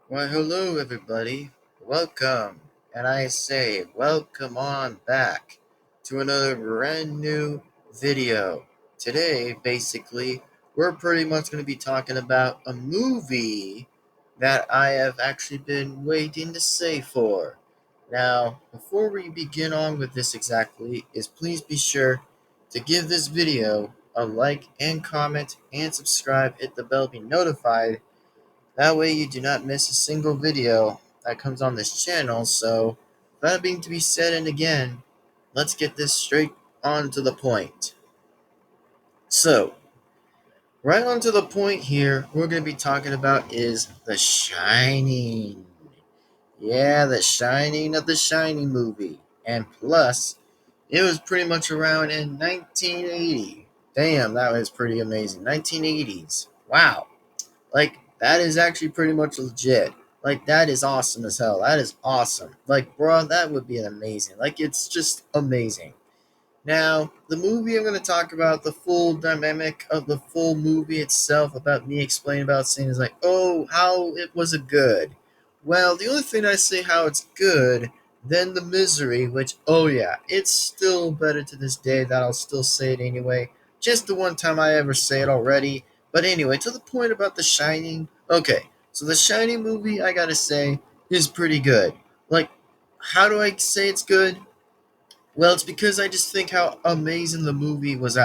Why, hello, everybody. Welcome. And I say, welcome on back to another brand new video. Today, basically, we're pretty much going to be talking about a movie that I have actually been waiting to say for. Now, before we begin on with this exactly, is please be sure to give this video a like and comment and subscribe, hit the bell to be notified. That way you do not miss a single video that comes on this channel. So, that being to be said and again, let's get this straight on to the point. So, right on to the point here, we're going to be talking about is The Shining. Yeah, The Shining of the Shining movie. And plus, it was pretty much around in 1980. Damn, that was pretty amazing. 1980s. Wow. Like, that is actually pretty much legit. Like, that is awesome as hell. That is awesome. Like, bro, that would be amazing. Like, it's just amazing. Now, the movie I'm going to talk about, the full dynamic of the full movie itself, about me explaining about saying is like, oh, how it was a good. Well, the only thing I say how it's good, then the misery, which, oh yeah, it's still better to this day that I'll still say it anyway. Just the one time I ever say it already. But anyway, to the point about The Shining. Okay, so The Shining movie, I gotta say, is pretty good. Like, how do I say it's good? Well, it's because I just think how amazing the movie was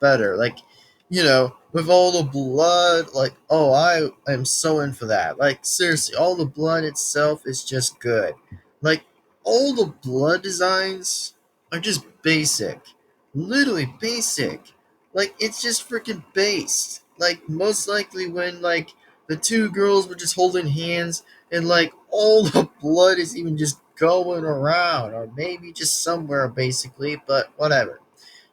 better. Like, with all the blood, like, oh, I am so in for that. Like, seriously, all the blood itself is just good. Like, all the blood designs are just basic. Literally basic. Like, it's just freaking based. Like, most likely when, like, the two girls were just holding hands and, like, all the blood is even just going around, or maybe just somewhere, basically, but whatever.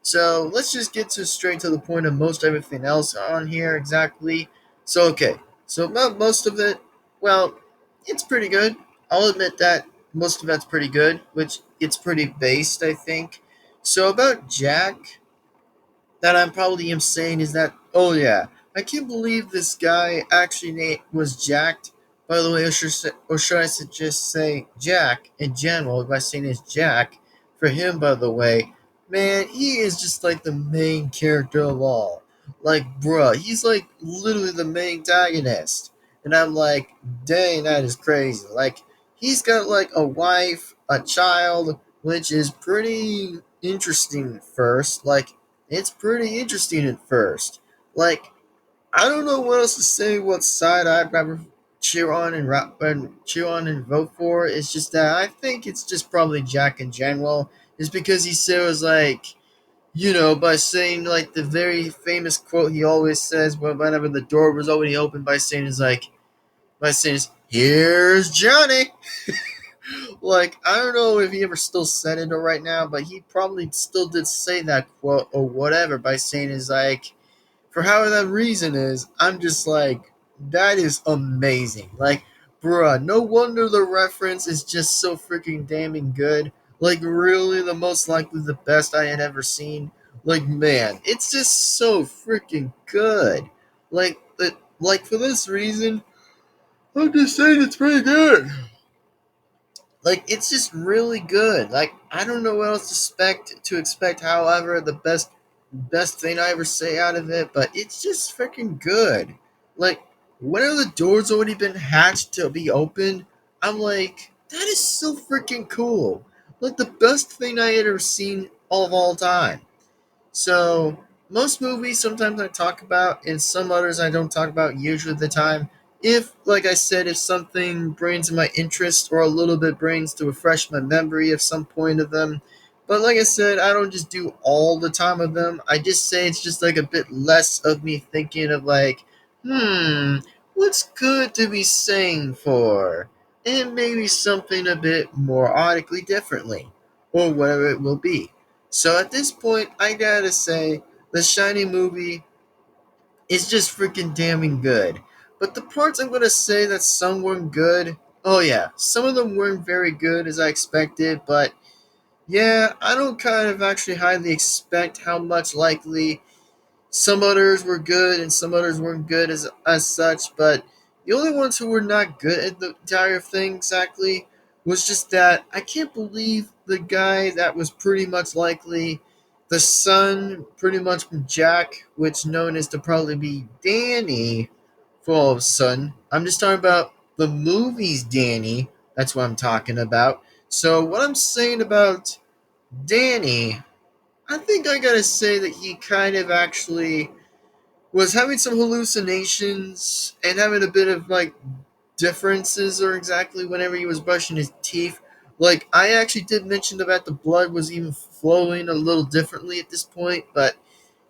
So let's just get to straight to the point of most everything else on here exactly. So okay, so most of it, well, it's pretty good. I'll admit that most of that's pretty good, which it's pretty based, I think. So about Jack, that I'm probably am saying is that, oh yeah, I can't believe this guy actually was jacked. By the way, or should I just say Jack in general by saying it's Jack for him? By the way, man, he is just like the main character of all. Like, bruh, he's like literally the main antagonist, and I'm like, dang, that is crazy. Like, he's got like a wife, a child, which is pretty interesting first. Like, it's pretty interesting at first. Like, I don't know what else to say. What side I'd rather cheer on and vote for. It's just that I think it's just probably Jack in general. Is because he said was like, by saying like the very famous quote he always says whenever the door was already open, by saying is like, "Here's Johnny." Like, I don't know if he ever still said it right now, but he probably still did say that quote or whatever by saying is like, for however that reason is, I'm just like, that is amazing. Like, bruh, no wonder the reference is just so freaking damning good. Like, really, the most likely the best I had ever seen. Like, man, it's just so freaking good. Like for this reason, I'm just saying it's pretty good. Like, it's just really good. Like, I don't know what else to expect. However, the best thing I ever say out of it, but it's just freaking good. Like, whenever the door's already been hatched to be opened, I'm like, that is so freaking cool. Like, the best thing I had ever seen of all time. So, most movies sometimes I talk about, and some others I don't talk about usually the time. If, like I said, if something brings my interest or a little bit brings to refresh my memory of some point of them. But like I said, I don't just do all the time of them. I just say it's just like a bit less of me thinking of like, what's good to be saying for? And maybe something a bit more oddly differently, or whatever it will be. So at this point, I gotta say, the Shining movie is just freaking damning good. But the parts I'm gonna say that some weren't good, oh yeah, some of them weren't very good as I expected, but yeah, I don't kind of actually highly expect how much likely some others were good and some others weren't good as such, but The only ones who were not good at the entire thing exactly was just that I can't believe the guy that was pretty much likely the son, pretty much from Jack, which known as to probably be Danny for all of a sudden. I'm just talking about the movies Danny. That's what I'm talking about. So what I'm saying about Danny, I think I gotta say that he kind of actually was having some hallucinations and having a bit of like differences or exactly whenever he was brushing his teeth. Like I actually did mention about the blood was even flowing a little differently at this point, but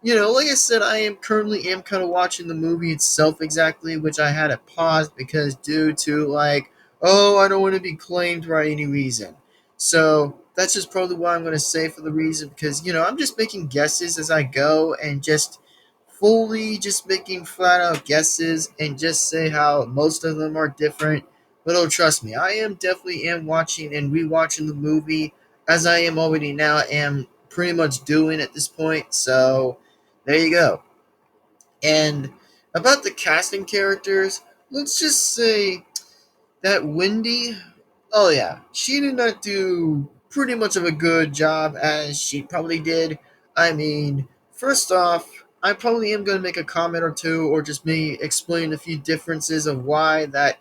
like I said, I am currently am kind of watching the movie itself exactly, which I had to pause because due to like, oh, I don't want to be claimed for any reason. So that's just probably what I'm going to say for the reason because I'm just making guesses as I go and just fully just making flat out guesses and just say how most of them are different. But oh, trust me, I am definitely am watching and rewatching the movie as I am already now am pretty much doing at this point. So there you go. And about the casting characters, let's just say that Wendy, oh yeah, she did not do pretty much of a good job as she probably did. I mean, first off, I probably am going to make a comment or two or just me explain a few differences of why that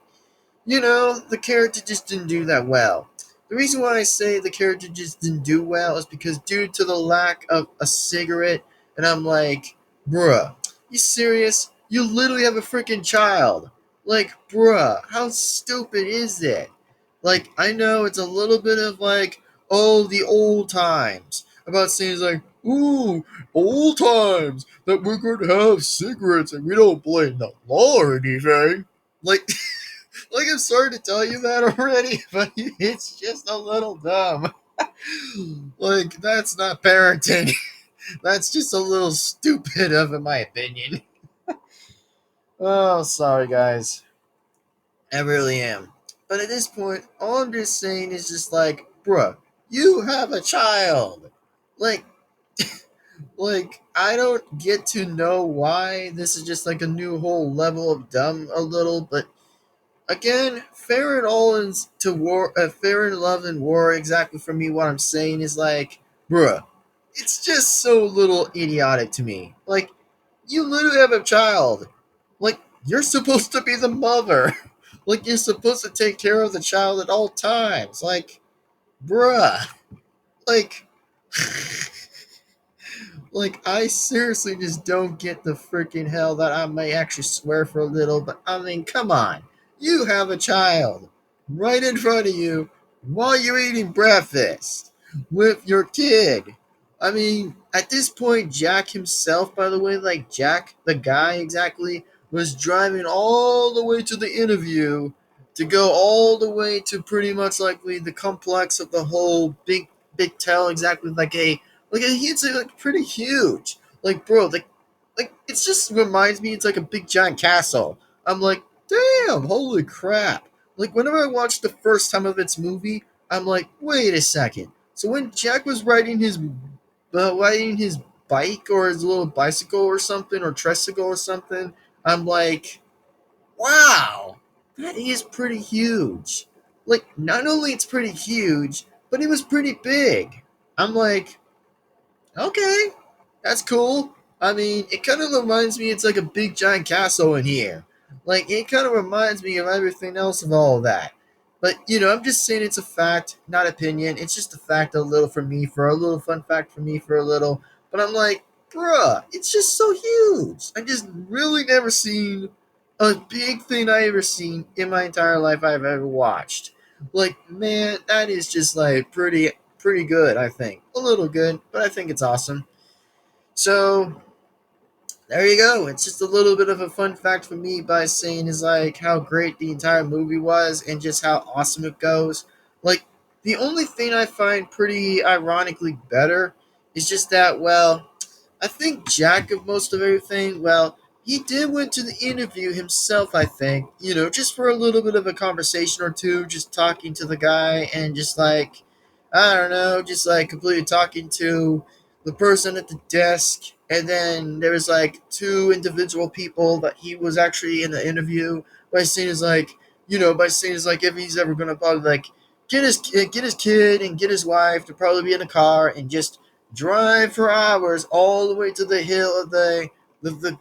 the character just didn't do that well. The reason why I say the character just didn't do well is because due to the lack of a cigarette, and I'm like, bruh, you serious? You literally have a freaking child. Like, bruh, how stupid is it? Like, I know it's a little bit of like, oh, the old times. About saying like, ooh, old times that we're going to have cigarettes and we don't blame the law or anything. Like, like I'm sorry to tell you that already, but it's just a little dumb. Like that's not parenting. That's just a little stupid of in my opinion. Oh, sorry guys. I really am. But at this point, all I'm just saying is just like, bruh, you have a child. Like like I don't get to know why this is just like a new whole level of dumb a little, but again, fair and all in to war, fair and love and war. Exactly for me, what I'm saying is like, bruh, it's just so little idiotic to me. Like, you literally have a child. Like, you're supposed to be the mother. Like, you're supposed to take care of the child at all times. Like, bruh, like. Like, I seriously just don't get the freaking hell that I may actually swear for a little, but I mean, come on. You have a child right in front of you while you're eating breakfast with your kid. I mean, at this point, Jack himself, by the way, like Jack, the guy exactly, was driving all the way to the interview to go all the way to pretty much likely the complex of the whole big tell exactly like it's like pretty huge. Like bro, like it just reminds me it's like a big giant castle. I'm like, damn, holy crap. Like whenever I watched the first time of its movie, I'm like, wait a second. So when Jack was riding his bike or his little bicycle or something or tricycle or something, I'm like, wow, that is pretty huge. Like not only it's pretty huge, but it was pretty big. I'm like, okay, that's cool. I mean, it kind of reminds me it's like a big giant castle in here. Like, it kind of reminds me of everything else of all of that. But, I'm just saying it's a fact, not opinion. It's just a fact a little for me, for a little fun fact for me, for a little. But I'm like, bruh, it's just so huge. I just really never seen a big thing I ever seen in my entire life I've ever watched. Like, man, that is just like pretty good, I think. A little good, but I think it's awesome. So there you go. It's just a little bit of a fun fact for me by saying is like how great the entire movie was and just how awesome it goes. Like the only thing I find pretty ironically better is just that I think Jack of most of everything, he did went to the interview himself, I think, just for a little bit of a conversation or two, just talking to the guy and just like I don't know, just like completely talking to the person at the desk and then there was like two individual people that he was actually in the interview by saying is like, by saying is like if he's ever gonna probably like get his kid and get his wife to probably be in a car and just drive for hours all the way to the hill of the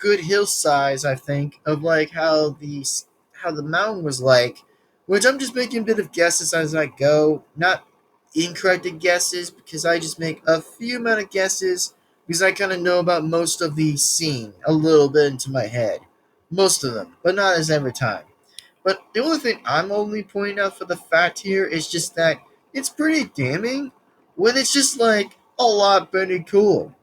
good hillsides, I think, of like how the mountain was like, which I'm just making a bit of guesses as I go, not incorrect guesses because I just make a few amount of guesses because I kind of know about most of the scene a little bit into my head, most of them, but not as every time. But the only thing I'm only pointing out for the fact here is just that it's pretty damning when it's just like a lot pretty cool.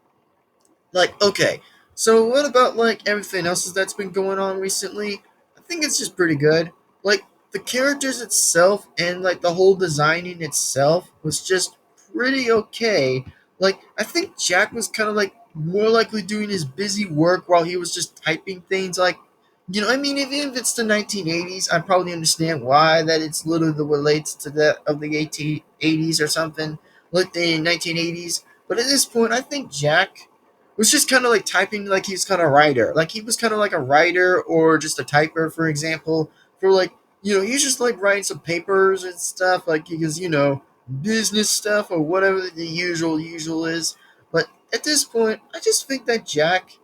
Like, okay, so what about like everything else that's been going on recently? I think it's just pretty good. Like the characters itself and like the whole designing itself was just pretty okay. Like I think Jack was kind of like more likely doing his busy work while he was just typing things like, I mean, even if it's the 1980s, I probably understand why that it's literally relates to that of the 1880s or something, like the 1980s. But at this point, I think Jack was just kind of like typing like he's kind of a writer. Like he was kind of like a writer or just a typer, for example, for like, he's just like writing some papers and stuff, like because, business stuff or whatever the usual is. But at this point, I just think that Jack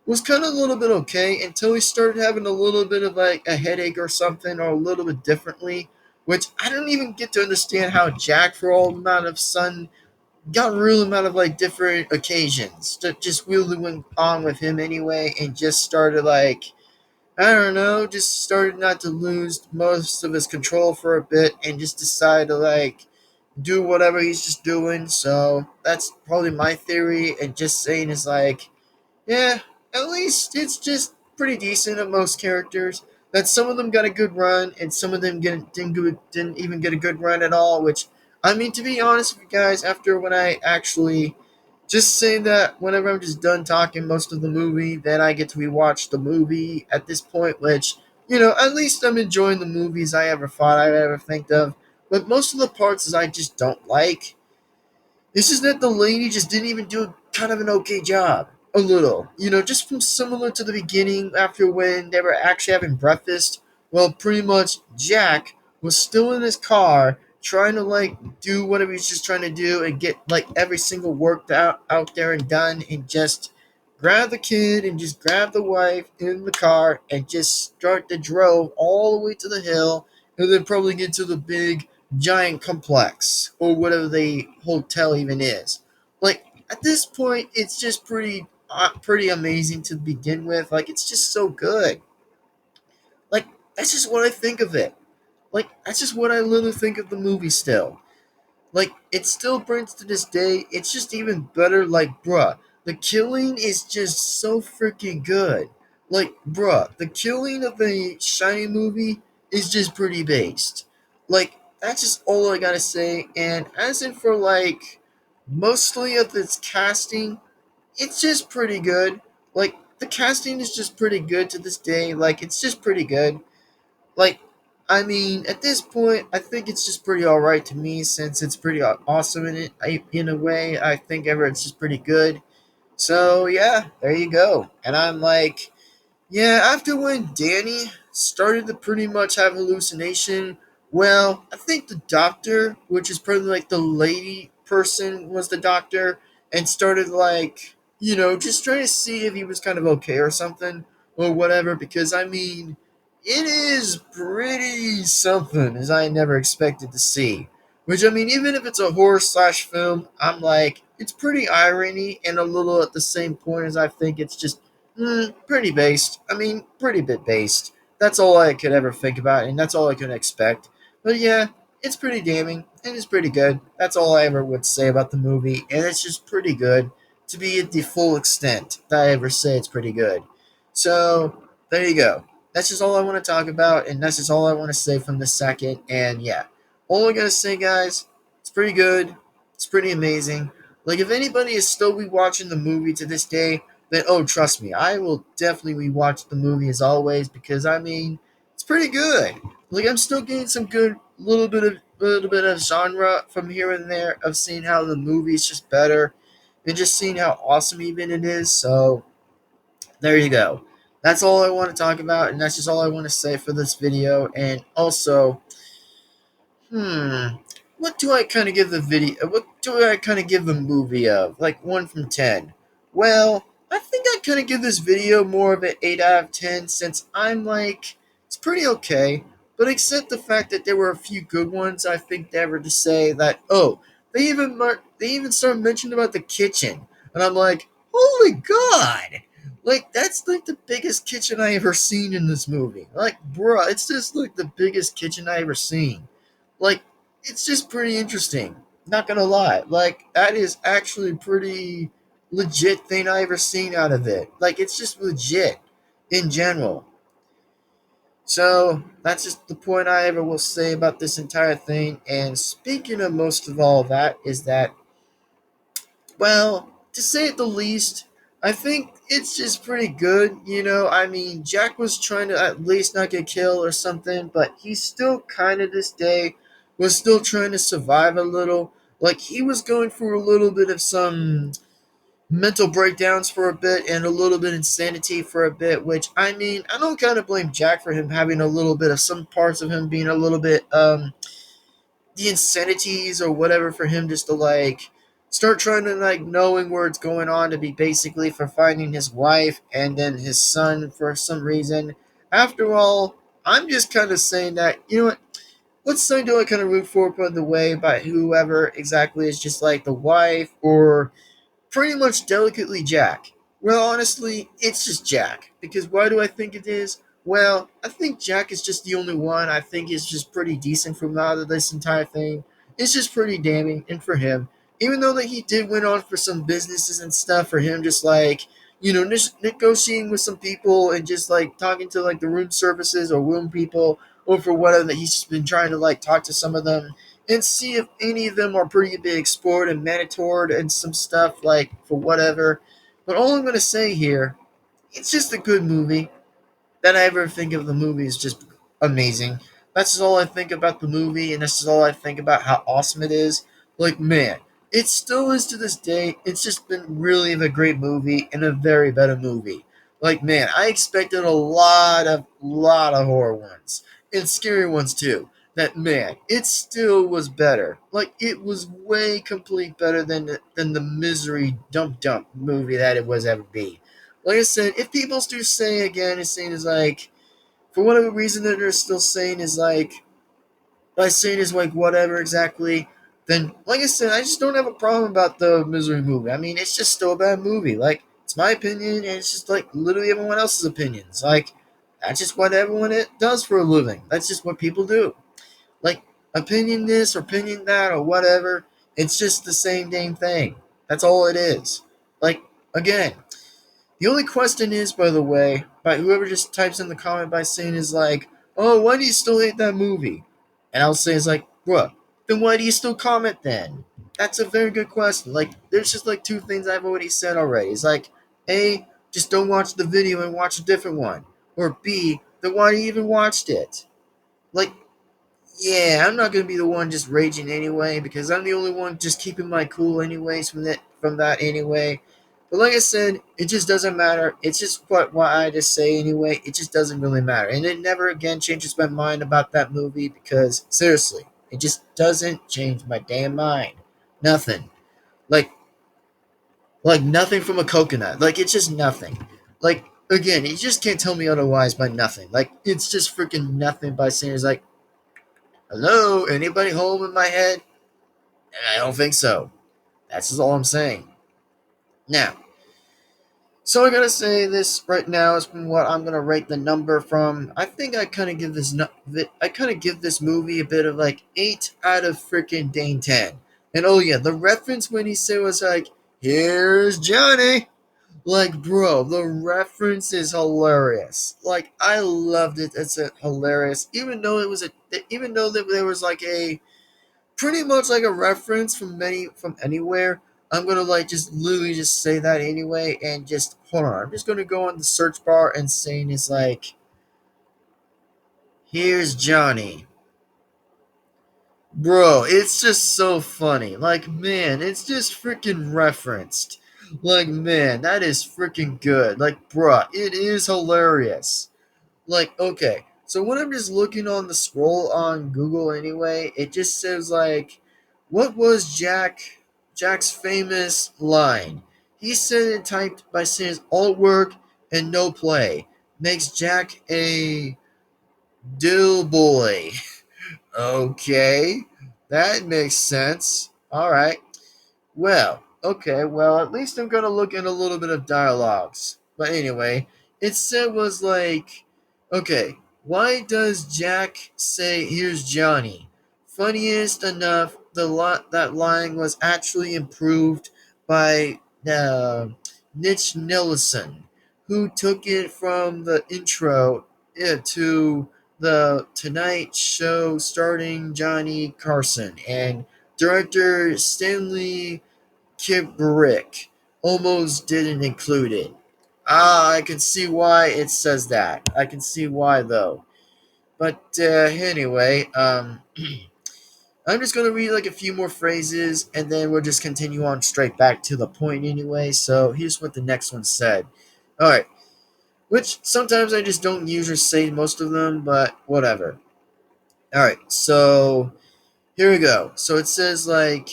was kind of a little bit okay until he started having a little bit of like a headache or something or a little bit differently, which I don't even get to understand how Jack, for all amount of sun got a real amount of like different occasions that just really went on with him anyway and just started like, I don't know, just started not to lose most of his control for a bit and just decided to like do whatever he's just doing. So that's probably my theory, and just saying is like, yeah, at least it's just pretty decent of most characters. That some of them got a good run, and some of them didn't even get a good run at all. Which, I mean, to be honest with you guys, after when I actually just say that whenever I'm just done talking most of the movie, then I get to rewatch the movie at this point. Which, at least I'm enjoying the movies I ever thought I'd ever think of. But most of the parts is I just don't like. It's just that the lady just didn't even do kind of an okay job. A little. Just from similar to the beginning after when they were actually having breakfast. Well, pretty much Jack was still in his car trying to like do whatever he's just trying to do and get like every single work out there and done and just grab the kid and just grab the wife in the car and just start the drove all the way to the hill and then probably get to the big giant complex or whatever the hotel even is. Like at this point, it's just pretty amazing to begin with. Like it's just so good. Like that's just what I think of it. Like that's just what I literally think of the movie still. Like it still brings to this day. It's just even better. Like bruh, the killing is just so freaking good. Like bruh, the killing of the Shining movie is just pretty based. Like that's just all I gotta say. And as in for like mostly of its casting, it's just pretty good. Like the casting is just pretty good to this day. Like it's just pretty good. Like I mean, at this point, I think it's just pretty all right to me since it's pretty awesome in it. In a way, I think ever it's just pretty good. So yeah, there you go. And I'm like, yeah, after when Danny started to pretty much have hallucination, well, I think the doctor, which is probably like the lady person, was the doctor, and started like, just trying to see if he was kind of okay or something or whatever. Because I mean, it is pretty something as I never expected to see. Which I mean, even if it's a horror slash film, I'm like, it's pretty irony and a little at the same point as I think it's just pretty based. I mean, pretty bit based. That's all I could ever think about, and that's all I could expect. But yeah, it's pretty damning, and it's pretty good. That's all I ever would say about the movie, and it's just pretty good to be at the full extent that I ever say it's pretty good. So, there you go. That's just all I want to talk about, and that's just all I want to say from this second. And yeah, all I gotta say, guys, it's pretty good. It's pretty amazing. Like, if anybody is still rewatching the movie to this day, then oh, trust me, I will definitely rewatch the movie as always because I mean it's pretty good. Like I'm still getting some good little bit of genre from here and there of seeing how the movie is just better. and just seeing how awesome even it is. So there you go. That's all I want to talk about, and that's just all I want to say for this video. And also, Hmm. What do I kind of give the video? What do I kind of give the movie of? Like 1 from 10. Well, I think I kind of give this video more of an 8 out of 10 since I'm like it's pretty okay. But except the fact that there were a few good ones, I think they were to say that they even started mentioning about the kitchen, and I'm like, holy god! Like that's like the biggest kitchen I ever seen in this movie. Like, bruh, it's just like the biggest kitchen I ever seen. Like, it's just pretty interesting. Not gonna lie. Like, that is actually pretty legit thing I ever seen out of it. Like, it's just legit in general. So that's just the point I ever will say about this entire thing. And speaking of most of all that is that, well, to say it the least, I think it's just pretty good. I mean, Jack was trying to at least not get killed or something, but he still kind of this day was still trying to survive a little. Like, he was going through a little bit of some mental breakdowns for a bit and a little bit insanity for a bit, which, I mean, I don't kind of blame Jack for him having a little bit of some parts of him being a little bit, the insanities or whatever for him just to like start trying to like knowing where it's going on to be basically for finding his wife and then his son for some reason. After all, I'm just kind of saying that, you know what son do I kind of root for, by the way, by whoever exactly is just like the wife or pretty much delicately Jack. Well, honestly, it's just Jack. Because why do I think it is? Well, I think Jack is just the only one I think is just pretty decent from out of this entire thing. It's just pretty damning, and for him, even though that he did went on for some businesses and stuff, for him just like just negotiating with some people and just like talking to like the room services or room people or for whatever that he's just been trying to like talk to some of them and see if any of them are pretty big explored and manitored and some stuff like for whatever. But all I'm going to say here, it's just a good movie that I ever think of the movie is just amazing. That's just all I think about the movie, and that's just all I think about how awesome it is. Like, man, it still is to this day. It's just been really a great movie and a very better movie. Like, man, I expected a lot of horror ones and scary ones too. That, man, it still was better. Like, it was way complete better than the misery dump movie that it was ever be. Like I said, if people still say again, it's saying is like, for whatever reason that they're still saying is like, by saying is like whatever exactly, then like I said, I just don't have a problem about the Misery movie. I mean, it's just still a bad movie. Like, it's my opinion, and it's just like literally everyone else's opinions. Like, that's just what everyone it does for a living. That's just what people do. Like, opinion this or opinion that or whatever. It's just the same damn thing. That's all it is. Like, again, the only question is, by the way, by whoever just types in the comment by saying is like, oh, why do you still hate that movie? And I'll say is like, bruh, then why do you still comment then? That's a very good question. Like, there's just like two things I've already said already. It's like, A, just don't watch the video and watch a different one. Or B, then why do you even watched it? Like, yeah, I'm not gonna be the one just raging anyway because I'm the only one just keeping my cool anyways from that anyway. But like I said, it just doesn't matter. It's just what I just say anyway. It just doesn't really matter, and it never again changes my mind about that movie because seriously, it just doesn't change my damn mind. Nothing. Like like nothing from a coconut. Like it's just nothing. Like again, you just can't tell me otherwise by nothing. Like it's just freaking nothing by saying it's like hello, anybody home in my head? And I don't think so. That's just all I'm saying. Now, so I gotta say this right now is from what I'm gonna rate the number from. I think I kind of give this movie a bit of like 8 out of freaking 10. And oh yeah, the reference when he said was like, "Here's Johnny." Like, bro, the reference is hilarious. Like, I loved it. It's hilarious. Even though that there was like a pretty much like a reference from anywhere. I'm gonna like just literally just say that anyway, and just hold on. I'm just gonna go on the search bar and saying it's like, here's Johnny. Bro, it's just so funny. Like, man, it's just freaking referenced. Like, man, that is freaking good. Like, bruh, it is hilarious. Like, okay, so when I'm just looking on the scroll on Google anyway, it just says like, what was Jack's famous line? He said it typed by saying all work and no play makes Jack a dill boy. Okay, that makes sense. All right. Well, okay, well, at least I'm gonna look at a little bit of dialogues. But anyway, it said was like, okay, why does Jack say, here's Johnny? Funniest enough, that line was actually improved by Nitch Nilsson, who took it from the intro to the Tonight Show starring Johnny Carson and director Stanley Kubrick almost didn't include it. Ah, I can see why it says that. I can see why though. But anyway, I'm just gonna read like a few more phrases, and then we'll just continue on straight back to the point anyway. So here's what the next one said. All right, which sometimes I just don't usually say most of them, but whatever. All right, so here we go. So it says like,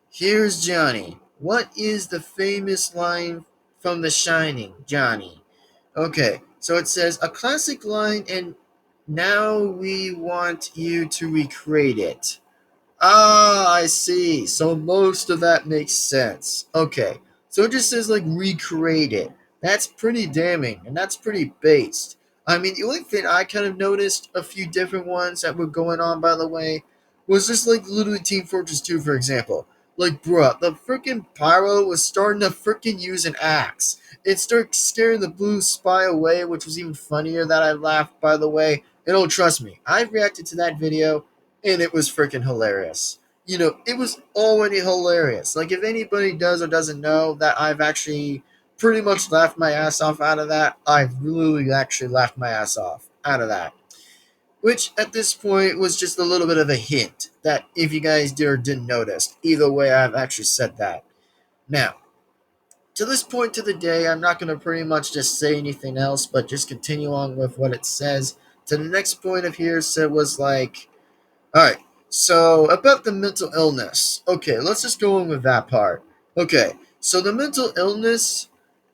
here's Johnny. What is the famous line from The Shining, Johnny? Okay, so it says a classic line, and now we want you to recreate it. Ah, I see. So most of that makes sense. Okay. So it just says like recreate it. That's pretty damning and that's pretty based. I mean, the only thing I kind of noticed a few different ones that were going on, by the way, was just like literally Team Fortress 2, for example. Like, bruh, the freaking pyro was starting to freaking use an axe. It started scaring the blue spy away, which was even funnier that I laughed, by the way. And oh, trust me, I reacted to that video and it was freaking hilarious. You know, it was already hilarious. Like, if anybody does or doesn't know that I've actually pretty much laughed my ass off out of that, I've really actually laughed my ass off out of that. Which, at this point, was just a little bit of a hint that if you guys did or didn't notice, either way, I've actually said that. Now, to this point to the day, I'm not going to pretty much just say anything else, but just continue on with what it says. To the next point of here, said was like, all right. So about the mental illness. Okay, let's just go on with that part. Okay. So the mental illness.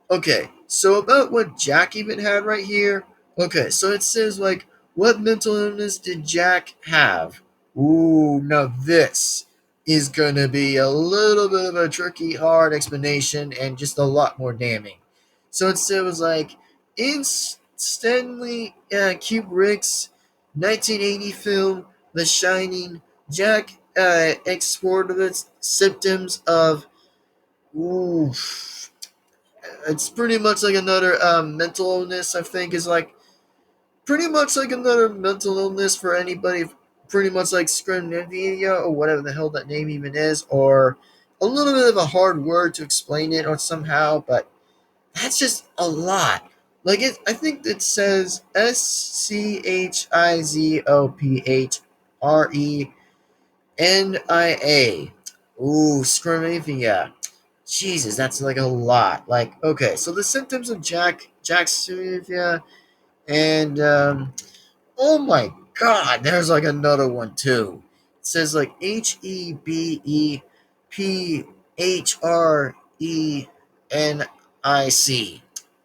Okay. So about what Jack even had right here. Okay. So it says like, what mental illness did Jack have? Ooh, now this is gonna be a little bit of a tricky, hard explanation and just a lot more damning. So it says like, in Stanley Kubrick's 1980 film The Shining, Jack explored the symptoms of. Ooh, it's pretty much like another mental illness. I think is like pretty much like another mental illness for anybody. Pretty much like schizophrenia or whatever the hell that name even is, or a little bit of a hard word to explain it or somehow, but that's just a lot. Like it, I think it says schizophrenia. Ooh, scrimivia. Jesus, that's like a lot. Like, okay, so the symptoms of Jack's scrimivia, and oh my God, there's like another one too. It says like Hebephrenic.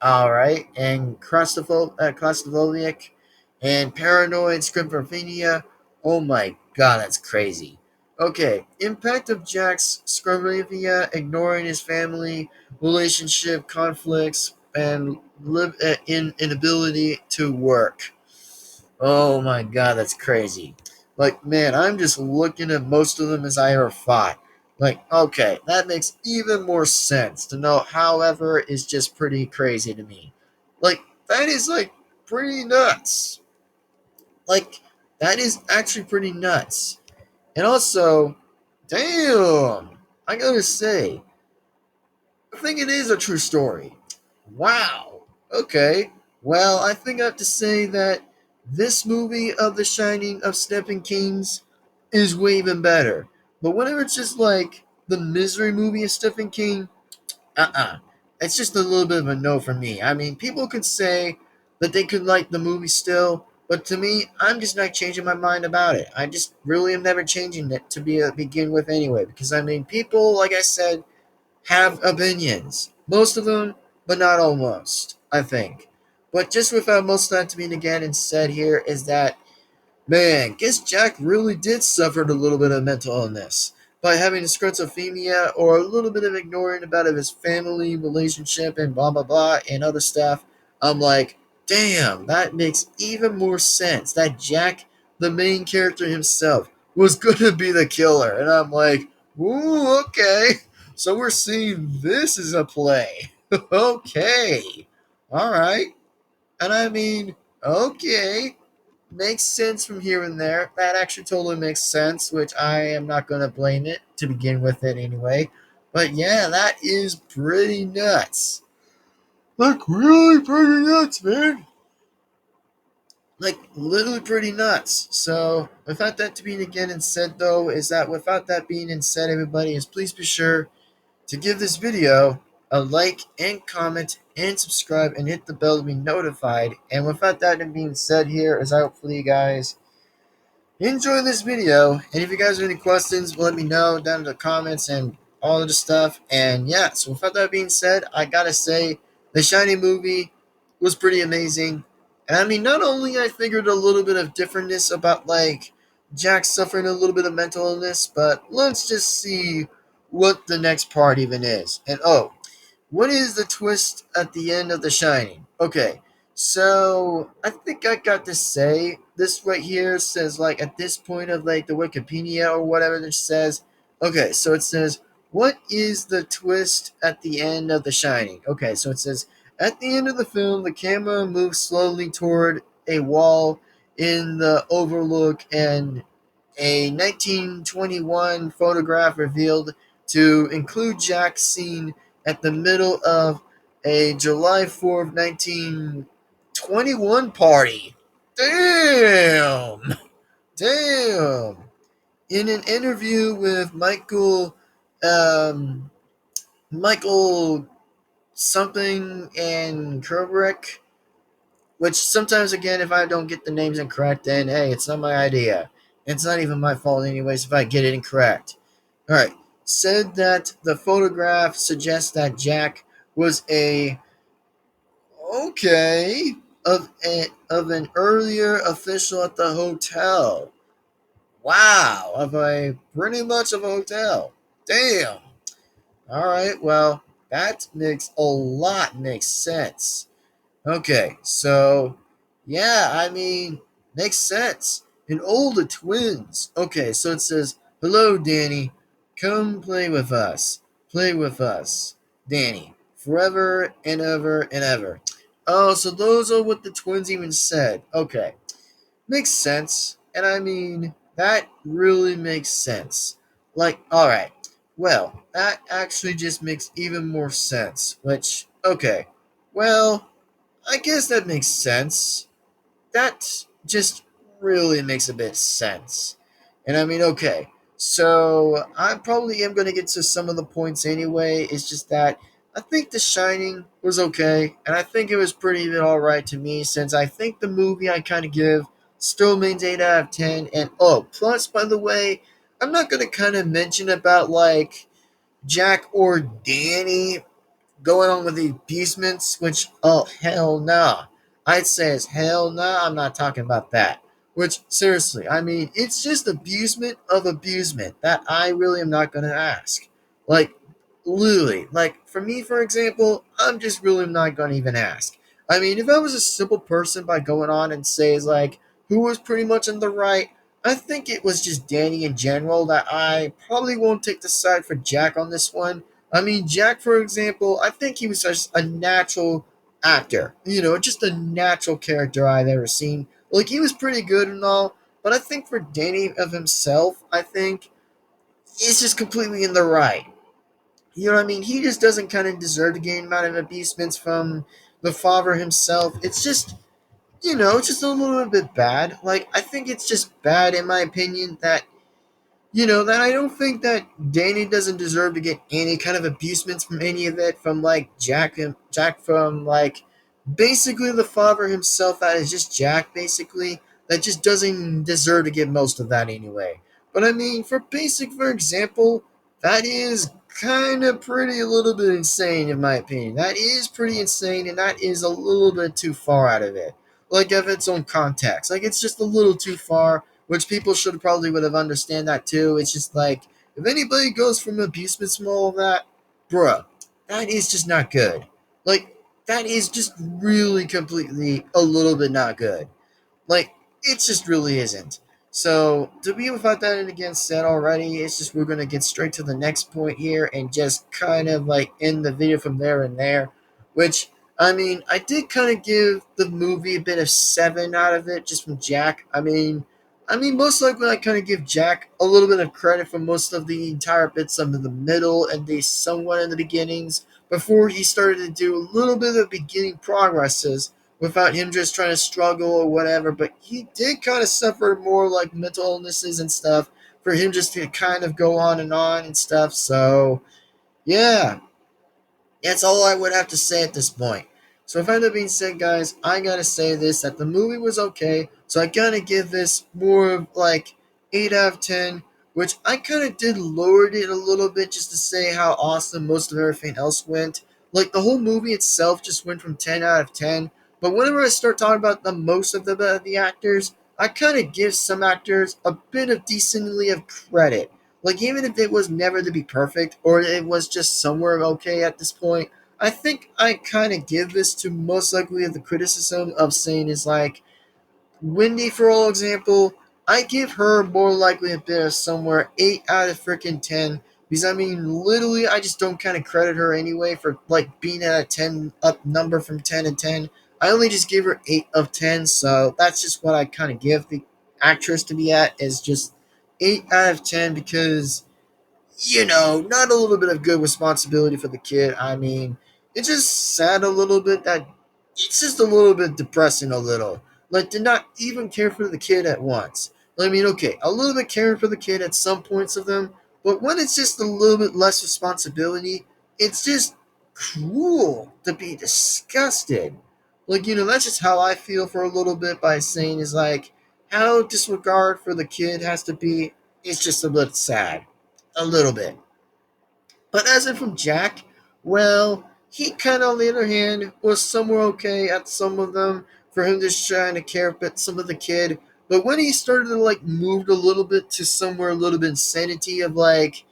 All right, and claustrophobic and paranoid schizophrenia. Oh my God, that's crazy. Okay, impact of Jack's schizophrenia, ignoring his family, relationship conflicts, and inability to work. Oh my God, that's crazy. Like, man, I'm just looking at most of them as I ever thought. Like, okay, that makes even more sense to know. However, is just pretty crazy to me. Like, that is like pretty nuts. Like, that is actually pretty nuts. And also, damn, I gotta say, I think it is a true story. Wow. Okay. Well, I think I have to say that this movie of The Shining of Stephen King's, is way even better. But whenever it's just like the Misery movie of Stephen King, it's just a little bit of a no for me. I mean, people could say that they could like the movie still, but to me, I'm just not changing my mind about it. I just really am never changing it to begin with anyway. Because I mean, people, like I said, have opinions. Most of them, but not almost, I think. But just without most of that to being again and said here is that, man, guess Jack really did suffer a little bit of mental illness by having schizophrenia or a little bit of ignoring about his family relationship and blah blah blah and other stuff. I'm like, damn, that makes even more sense. That Jack, the main character himself, was gonna be the killer, and I'm like, ooh, okay. So we're seeing this as a play. Okay, all right, and I mean, okay, makes sense from here and there. That actually totally makes sense, which I am not going to blame it to begin with it anyway. But yeah, that is pretty nuts. Like, really pretty nuts, man. Like, literally pretty nuts. So, without that to being again and said, though, is that without that being and said, everybody, is please be sure to give this video a like and comment and subscribe and hit the bell to be notified. And without that being said, here is hopefully you guys enjoy this video. And if you guys have any questions, let me know down in the comments and all of the stuff. And yeah, so without that being said, I gotta say the Shiny movie was pretty amazing. And I mean, not only I figured a little bit of differentness about like Jack suffering a little bit of mental illness, but let's just see what the next part even is. And oh, what is the twist at the end of The Shining? Okay, so I think I got to say this right here says like at this point of like the Wikipedia or whatever it says. Okay, so it says what is the twist at the end of The Shining? Okay, so it says at the end of the film, the camera moves slowly toward a wall in the overlook, and a 1921 photograph revealed to include Jack's scene at the middle of a July 4th, 1921 party. Damn! Damn! In an interview with um, Michael something and Kubrick, which sometimes, again, if I don't get the names incorrect, then hey, it's not my idea. It's not even my fault, anyways, if I get it incorrect. Alright. Said that the photograph suggests that Jack was a okay of an earlier official at the hotel. Wow, of a pretty much of a hotel. Damn. Alright, well, that makes sense. Okay, so yeah, I mean, makes sense. And all the twins. Okay, so it says, "Hello, Danny. Come play with us. Play with us, Danny, forever and ever and ever." Oh, so those are what the twins even said. Okay, makes sense. And I mean, that really makes sense. Like, all right, well, that actually just makes even more sense. Which, okay, well, I guess that makes sense. That just really makes a bit of sense. And I mean, okay, so I probably am going to get to some of the points anyway. It's just that I think The Shining was okay, and I think it was pretty alright to me, since I think the movie I kind of give still means 8 out of 10. And oh, plus, by the way, I'm not going to kind of mention about like Jack or Danny going on with the abusements, which, oh, hell nah. I'd say as hell nah, I'm not talking about that. Which, seriously, I mean, it's just abusement of abusement that I really am not going to ask. Like, literally. Like, for me, for example, I'm just really not going to even ask. I mean, if I was a simple person by going on and says, like, who was pretty much in the right, I think it was just Danny in general that I probably won't take the side for Jack on this one. I mean, Jack, for example, I think he was just a natural actor. You know, just a natural character I've ever seen. Like, he was pretty good and all, but I think for Danny of himself, I think he's just completely in the right. You know what I mean? He just doesn't kind of deserve to gain amount of abusements from the father himself. It's just, you know, it's just a little bit bad. Like, I think it's just bad, in my opinion, that that I don't think that Danny doesn't deserve to get any kind of abusement from any of it, from like Jack from like basically the father himself, that is just Jack basically, that just doesn't deserve to get most of that anyway. But I mean, for example, that is kind of pretty a little bit insane in my opinion. That is pretty insane, and that is a little bit too far out of it. Like of its own context. Like it's just a little too far, which people should probably would have understand that too. It's just like if anybody goes from abusements from all of that, bruh, that is just not good. Like that is just really completely a little bit not good. Like, it just really isn't. So, to be without that and again said already, it's just we're going to get straight to the next point here and just kind of like end the video from there and there. Which, I mean, I did kind of give the movie a bit of 7 out of it just from Jack. I mean, most likely I kind of give Jack a little bit of credit for most of the entire bits of the middle and the somewhat in the beginnings before he started to do a little bit of beginning progresses without him just trying to struggle or whatever. But he did kind of suffer more like mental illnesses and stuff for him just to kind of go on and stuff. So, yeah, that's all I would have to say at this point. So, if that being said, guys, I gotta say this that the movie was okay. So, I gotta give this more of like 8 out of 10, which I kind of did lowered it a little bit just to say how awesome most of everything else went. Like, the whole movie itself just went from 10 out of 10. But whenever I start talking about the most of the actors, I kind of give some actors a bit of decently of credit. Like, even if it was never to be perfect, or it was just somewhere okay at this point, I think I kind of give this to most likely the criticism of saying is like, Wendy, for all example, I give her more likely a bit of somewhere 8 out of freaking 10. Because, I mean, literally, I just don't kind of credit her anyway for, like, being at a 10 up number from 10 and 10. I only just give her 8 of 10, so that's just what I kind of give the actress to be at, is just 8 out of 10, because not a little bit of good responsibility for the kid. I mean, it's just sad a little bit that it's just a little bit depressing a little. Like, to not even care for the kid at once. I mean, okay, a little bit caring for the kid at some points of them, but when it's just a little bit less responsibility, it's just cruel to be disgusted. Like, that's just how I feel for a little bit by saying is like, how disregard for the kid has to be. It's just a bit sad a little bit. But as in from Jack, well, he kind of, on the other hand, was somewhere okay at some of them for him just trying to care about some of the kid. But when he started to like move a little bit to somewhere a little bit insanity of like,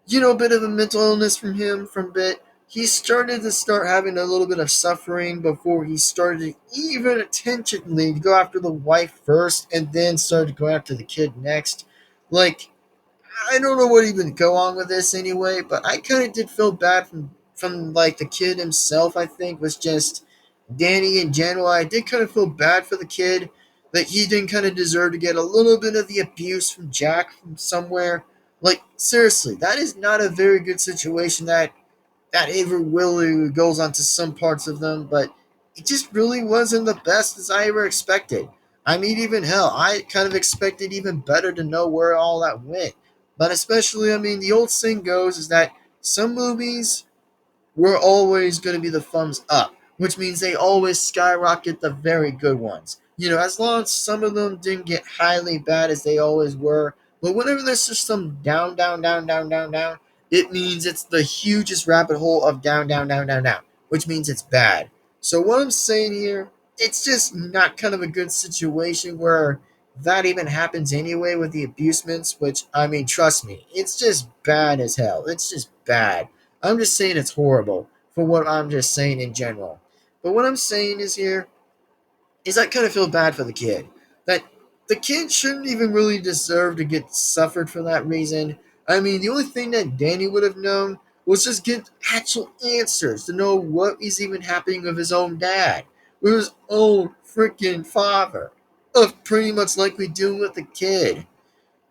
a bit of a mental illness from him from bit, he started to start having a little bit of suffering before he started to even intentionally go after the wife first and then started going after the kid next. Like, I don't know what even go on with this anyway, but I kind of did feel bad from like the kid himself. I think was just Danny in general. I did kind of feel bad for the kid that he didn't kind of deserve to get a little bit of the abuse from Jack from somewhere. Like, seriously, that is not a very good situation that ever really goes on to some parts of them, but it just really wasn't the best as I ever expected. I mean, even hell, I kind of expected even better to know where all that went. But especially, I mean, the old saying goes is that some movies were always going to be the thumbs up, which means they always skyrocket the very good ones. As long as some of them didn't get highly bad as they always were, but whenever there's just some down, down, down, down, down, down, it means it's the hugest rabbit hole of down, down, down, down, down, which means it's bad. So what I'm saying here, it's just not kind of a good situation where that even happens anyway with the abusements, which, I mean, trust me, it's just bad as hell. It's just bad. I'm just saying it's horrible for what I'm just saying in general. But what I'm saying is here is I kind of feel bad for the kid. That the kid shouldn't even really deserve to get suffered for that reason. I mean, the only thing that Danny would have known was just get actual answers to know what is even happening with his own dad, with his own freaking father, of pretty much likely dealing with the kid.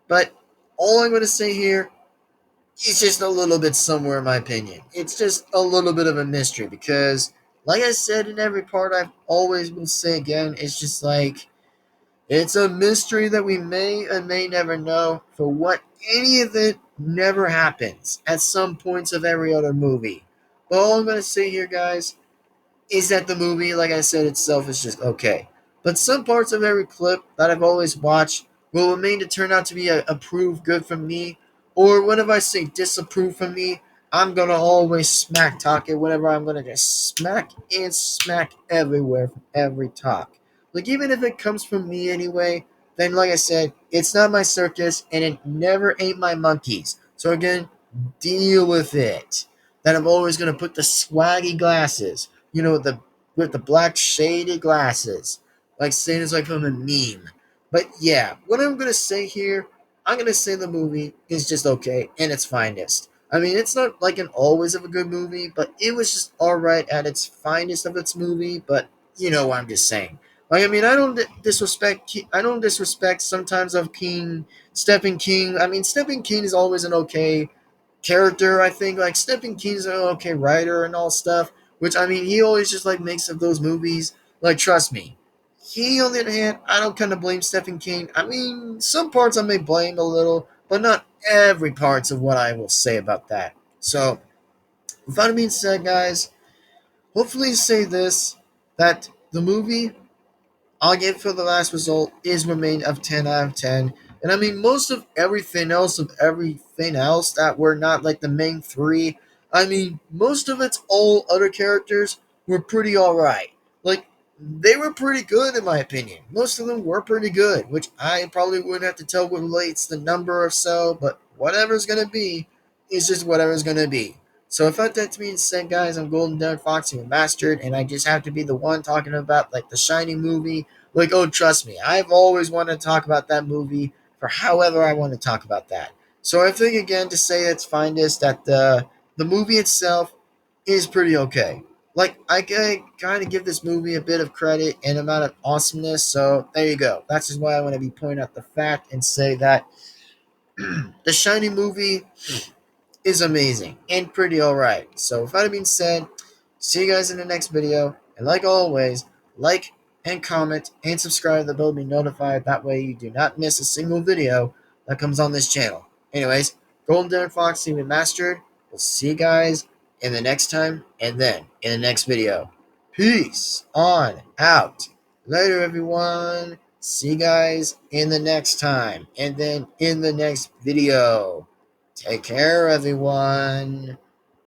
But all I'm going to say here, it's just a little bit somewhere in my opinion. It's just a little bit of a mystery because, like I said in every part, I've always will say again, it's just like It's a mystery that we may and may never know for what any of it never happens at some points of every other movie. But all I'm going to say here, guys, is that the movie, like I said, itself is just okay. But some parts of every clip that I've always watched will remain to turn out to be a approved good from me, or whenever I say disapprove from me, I'm gonna always smack talk it. Whenever I'm gonna just smack and smack everywhere from every talk. Like even if it comes from me anyway, then like I said, it's not my circus and it never ain't my monkeys. So again, deal with it. That I'm always gonna put the swaggy glasses, with the black shaded glasses, like saying it's like from a meme. But yeah, what I'm gonna say here, I'm gonna say the movie is just okay in its finest. I mean, it's not like an always of a good movie, but it was just all right at its finest of its movie. But you know what I'm just saying. Like, I mean, I don't disrespect sometimes of King, Stephen King. I mean, Stephen King is always an okay character. I think like Stephen King's an okay writer and all stuff. Which I mean, he always just like makes of those movies. Like, trust me. He, on the other hand, I don't kind of blame Stephen King. I mean, some parts I may blame a little, but not every parts of what I will say about that. So, with that being said, guys, hopefully say this that the movie I'll give for the last result is remain of 10 out of 10. And I mean, most of everything else that were not like the main three, I mean, most of its all other characters were pretty alright. Like, they were pretty good in my opinion. Most of them were pretty good, which I probably wouldn't have to tell what relates the number or so, but whatever's gonna be is just whatever's gonna be. So if that being said, guys, I'm Golden Devin-Foxy Remastered, and I just have to be the one talking about like the Shining movie. Like, oh, trust me, I've always wanted to talk about that movie for however I want to talk about that. So I think again to say it's finest that the movie itself is pretty okay. Like I kind of give this movie a bit of credit and amount of awesomeness. So there you go. That's just why I want to be pointing out the fact and say that the Shining movie is amazing and pretty alright. So with that being said, see you guys in the next video. And like always, like and comment and subscribe to the bell to be notified. That way you do not miss a single video that comes on this channel. Anyways, Golden Devin-Foxy Remastered. We'll see you guys in the next time and then in the next video. Peace on out. Later, everyone. See you guys in the next time and then in the next video. Take care, everyone.